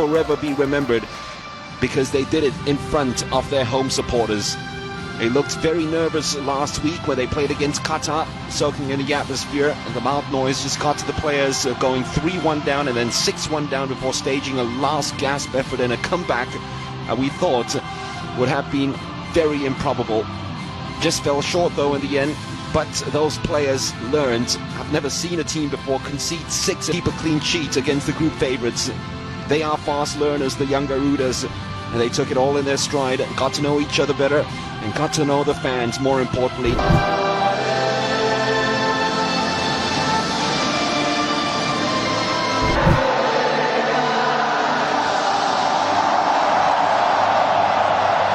forever be remembered because they did it in front of their home supporters. They looked very nervous last week when they played against Qatar, soaking in the atmosphere, and the loud noise just got to the players, going 3-1 down and then 6-1 down before staging a last gasp effort and a comeback we thought would have been very improbable. Just fell short though in the end, but those players learned. I've never seen a team before concede 6 and keep a clean sheet against the group favourites. They are fast learners, the young Garudas, and they took it all in their stride and got to know each other better and got to know the fans more importantly.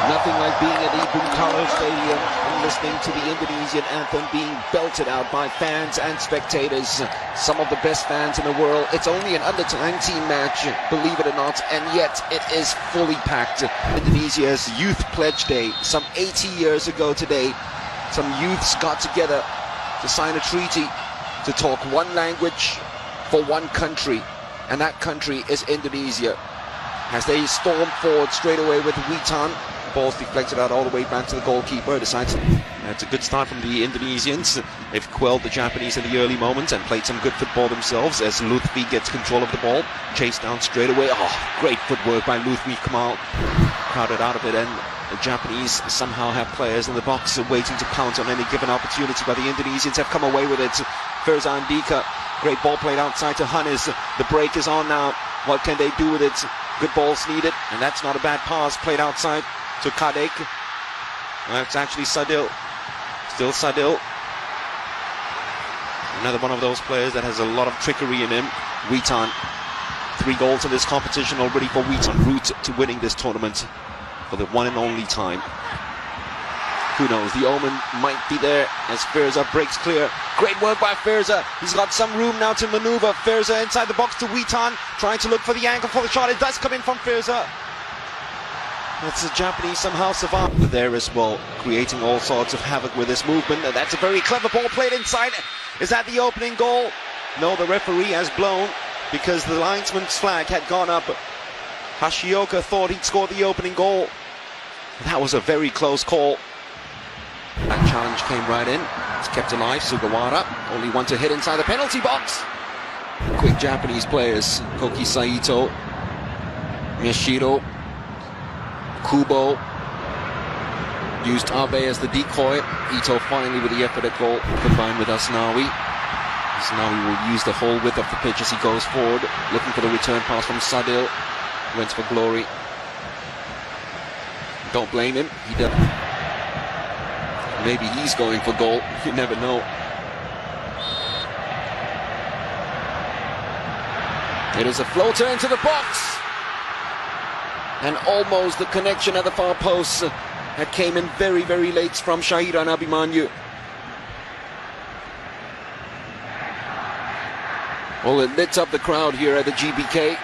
Nothing like being at the Bung Stadium and listening to the Indonesian anthem being belted out by fans and spectators. Some of the best fans in the world. It's only an under-19 match, believe it or not, and yet it is fully packed. Indonesia's Youth Pledge Day, some 80 years ago today, some youths got together to sign a treaty to talk one language for one country, and that country is Indonesia. As they stormed forward straight away with Witan, ball's deflected out all the way back to the goalkeeper. Decides it's a good start from the Indonesians. They've quelled the Japanese in the early moments and played some good football themselves as Lutfi gets control of the ball, chased down straight away. Oh, great footwork by Lutfi Kamal, crowded out of it, and the Japanese somehow have players in the box waiting to pounce on any given opportunity, but the Indonesians have come away with it. Ferzan Dika, great ball played outside to Hannes. The break is on now. What can they do with it? Good balls needed, and that's not a bad pass played outside to Kadek. That's actually Sadil. Still Sadil. Another one of those players that has a lot of trickery in him. Witan. 3 goals in this competition already for Witan. Route to winning this tournament for the one and only time. Who knows? The omen might be there as Ferza breaks clear. Great work by Ferza. He's got some room now to maneuver. Ferza inside the box to Witan, trying to look for the angle for the shot. It does come in from Ferza. That's the Japanese somehow survived there as well, creating all sorts of havoc with this movement. And that's a very clever ball played inside. Is that the opening goal? No, the referee has blown because the linesman's flag had gone up. Hashioka thought he'd scored the opening goal. That was a very close call. That challenge came right in. It's kept alive. Sugawara, only one to hit inside the penalty box. Quick Japanese players. Koki Saito, Miyashiro, Kubo, used Abe as the decoy. Ito finally with the effort at goal, combined with Asnawi. Asnawi will use the whole width of the pitch as he goes forward, looking for the return pass from Sadil. Went for glory. Don't blame him. He does. Maybe he's going for goal. You never know. It is a floater into the box. And almost the connection at the far post that came in very, very late from Shahiran Abimanyu. Well, it lit up the crowd here at the GBK.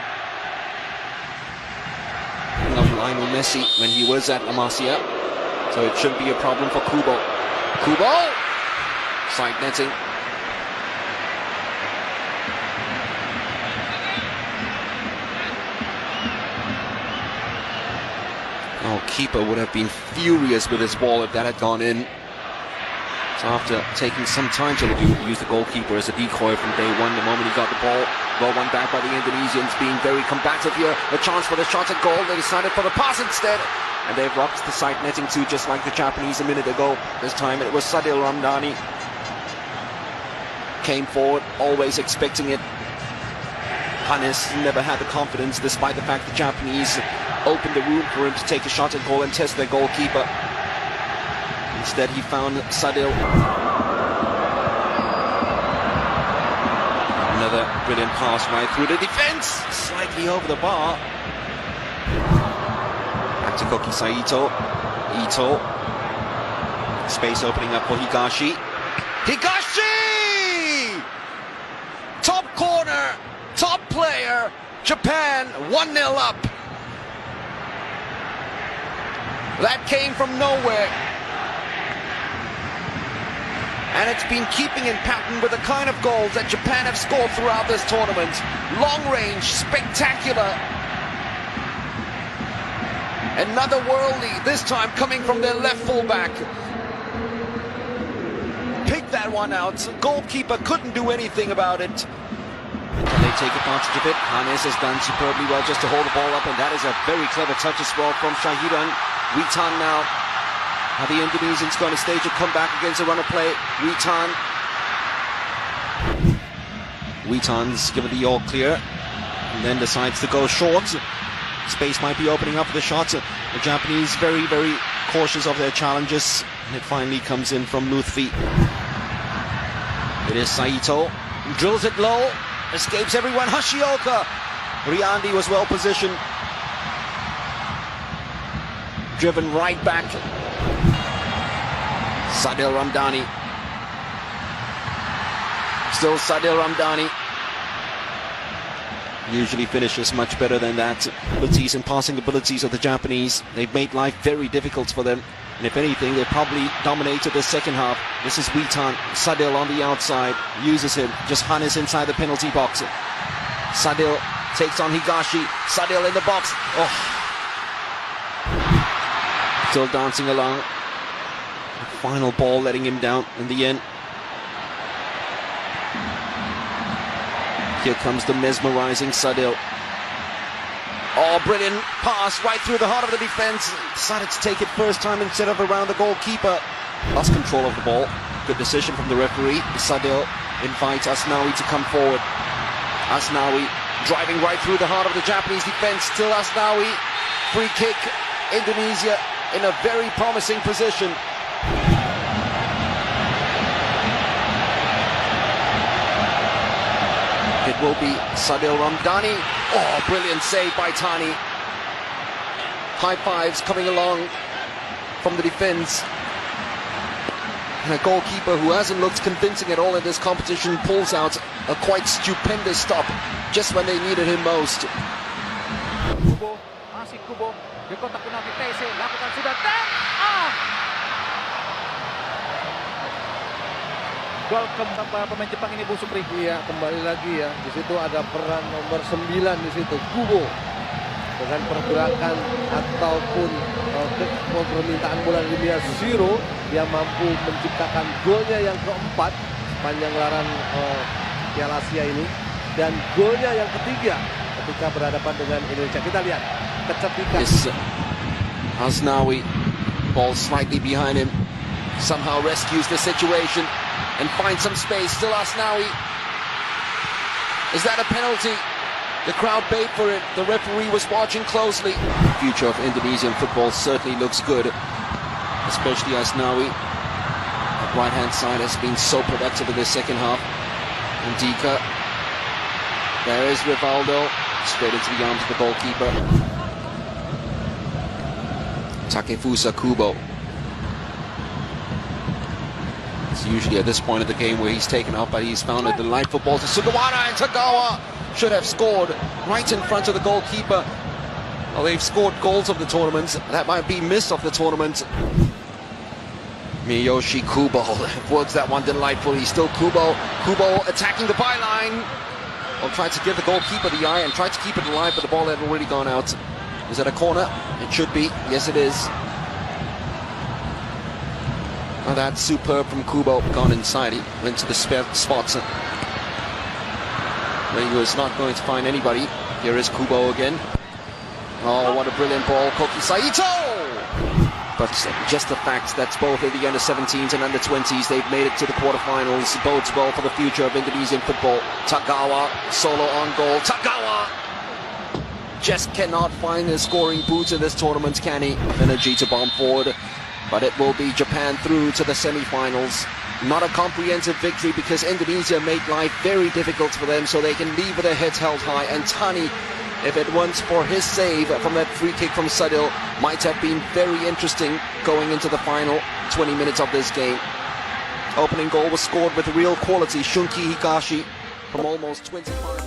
Of Lionel Messi when he was at La Masia. So it shouldn't be a problem for Kubo. Kubo! Side netting. Oh, keeper would have been furious with his ball if that had gone in. So after taking some time to use the goalkeeper as a decoy from day one, the moment he got the ball, well won back by the Indonesians, being very combative here. A chance for the shot at goal. They decided for the pass instead. And they've rocked the side netting too, just like the Japanese a minute ago. This time it was Sadil Ramdhani. Came forward, always expecting it. Hannes never had the confidence, despite the fact the Japanese opened the room for him to take a shot at goal and test their goalkeeper. Instead, he found Sadil. Another brilliant pass right through the defense, slightly over the bar. Back to Koki Saito. Ito. Space opening up for Higashi. Higashi! Top corner, top player. Japan 1-0 up. That came from nowhere. And it's been keeping in pattern with the kind of goals that Japan have scored throughout this tournament. Long range, spectacular. Another worldly, this time coming from their left fullback. Picked that one out. Goalkeeper couldn't do anything about it. Can they take advantage of it? Hannes has done superbly well just to hold the ball up, and that is a very clever touch as well from Syahiran. Witan now. Are the Indonesians going to stage a comeback against a run of play? Witan's given the all clear, and then decides to go short. Space might be opening up for the shots. The Japanese very, very cautious of their challenges, and it finally comes in from Lutfi. It is Saito, drills it low, escapes everyone. Hashioka. Riandi was well positioned, driven right back. Sadil Ramdhani. Still Sadil Ramdhani. Usually finishes much better than that. Abilities and passing abilities of the Japanese, they've made life very difficult for them. And if anything, they probably dominated the second half. This is Witan. Sadil on the outside. Uses him. Just Hannes inside the penalty box. Sadil takes on Higashi. Sadil in the box. Oh. Still dancing along. The final ball letting him down in the end. Here comes the mesmerizing Sadil. Oh, brilliant pass right through the heart of the defense. Decided to take it first time instead of around the goalkeeper. Lost control of the ball. Good decision from the referee. Sadil invites Asnawi to come forward. Asnawi driving right through the heart of the Japanese defense. Still Asnawi. Free kick. Indonesia in a very promising position. It will be Sadil Ramdhani. Oh, brilliant save by Tani. High fives coming along from the defense. And a goalkeeper who hasn't looked convincing at all in this competition pulls out a quite stupendous stop just when they needed him most. Kubo, masih Kubo, di kotak penalti TC, lakukan sudah Gol pemain Jepang ini, Bu Supri. Iya, kembali lagi ya. Di situ ada peran nomor 9 di situ, Kubo. Dengan pergerakan ataupun permintaan bola dunia Zero, dia mampu menciptakan golnya yang keempat sepanjang gelaran Piala Asia ini, dan golnya yang ketiga ketika berhadapan dengan Indonesia. Kita lihat kecerdikan. Asnawi, ball slightly behind him, somehow rescues the situation and finds some space. Still Asnawi. Is that a penalty? The crowd paid for it. The referee was watching closely. The future of Indonesian football certainly looks good, especially Asnawi. The right-hand side has been so productive in the second half. Ndika. There is Rivaldo. Straight into the arms of the goalkeeper. Takefusa Kubo. It's usually at this point of the game where he's taken out, but he's found a delightful ball to Sugawara, and Tagawa should have scored right in front of the goalkeeper. Well, they've scored goals of the tournament. That might be miss of the tournament. Miyoshi Kubo works that one delightfully. Still Kubo. Kubo attacking the byline. Well, tried to give the goalkeeper the eye and tried to keep it alive, but the ball had already gone out. Is that a corner? It should be. Yes, it is. Oh, that's superb from Kubo. Gone inside. He went to the spots. But he was not going to find anybody. Here is Kubo again. Oh, what a brilliant ball. Koki Saito! But just the fact that both in the under-17s and under-20s, they've made it to the quarterfinals bodes well for the future of Indonesian football. Tagawa, solo on goal. Tagawa! Just cannot find his scoring boots in this tournament, can he? Energy to bomb forward. But it will be Japan through to the semi-finals. Not a comprehensive victory because Indonesia made life very difficult for them, so they can leave with their heads held high. And Tani, if it weren't for his save from that free kick from Sadil, might have been very interesting going into the final 20 minutes of this game. Opening goal was scored with real quality. Shunki Higashi from almost 25.